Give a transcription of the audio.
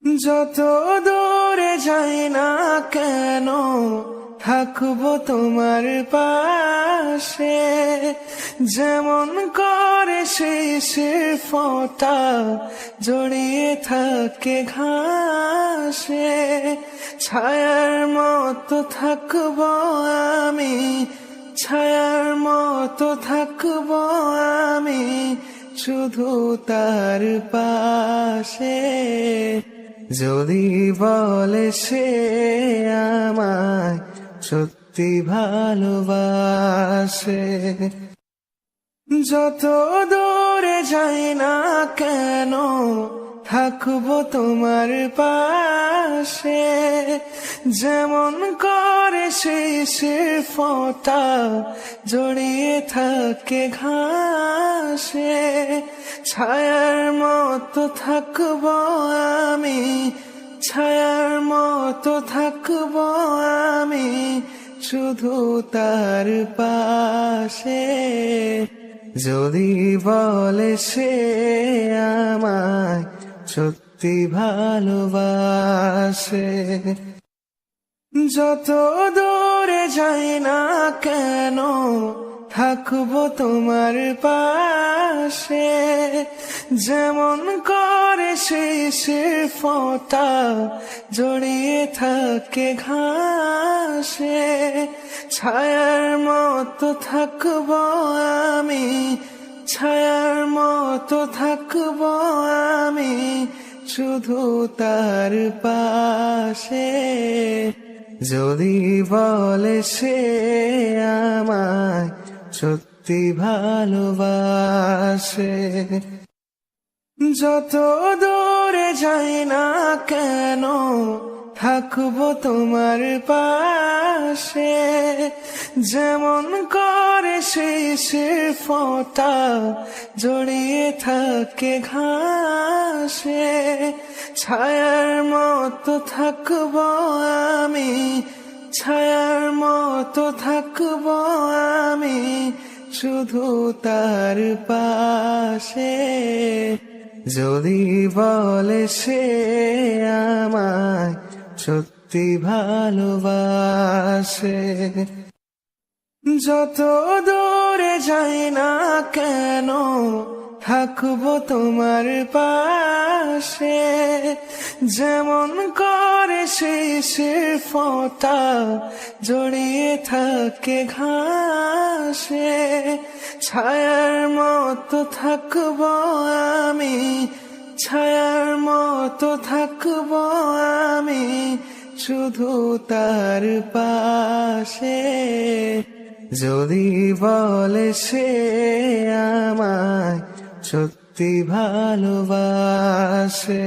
যত দূরে যাই না কেন থাকবো তোমার পাশে, যেমন করে শিশির ফোঁটা জড়িয়ে থাকে ঘাসে। ছায়ার মতো থাকবো আমি, ছায়ার মতো থাকবো আমি শুধু তার পাশে। যদি বলে সে আমায় সত্যি ভালোবাসে, যত দূরে যাই না কেন থাকবো তোমার পাশে, যেমন করে শিশির ফোঁটা জড়িয়ে থাকে ঘাসে। ছায়ার মতো থাকবো আমি, ছায়ার মতো থাকবো আমি শুধু তার পাশে। যদি বলে সে আমায় সত্যি ভালোবাসে, যত দূরে যাই না কেন থাকবো তোমার পাশে, যেমন করে শিশির ফোঁটা জড়িয়ে থাকে ঘাসে। ছায়ার মতো থাকবো আমি, ছায়ার মতো থাকবো আমি শুধু তার পাশে। যদি বলে সে আমায় সত্যি ভালোবাসে, যত দূরে যাই না কেন থাকবো তোমার পাশে, যেমন করে শিশির ফোঁটা জড়িয়ে থাকে ঘাসে। ছায়ার মতো থাকবো আমি, ছায়ার মতো থাকবো আমি শুধু তার পাশে। যদি বলে সে আমায় সত্যি ভালোবাসে, যত দূরে যাই না কেন থাকবো তোমার পাশে, যেমন করে শিশির ফোঁটা জড়িয়ে থাকে ঘাসে। ছায়ার মতো থাকবো আমি, ছায়ার মতো থাকবো আমি শুধু তার পাশে। যদি বলে সে আমায় সত্যি ভালোবাসে।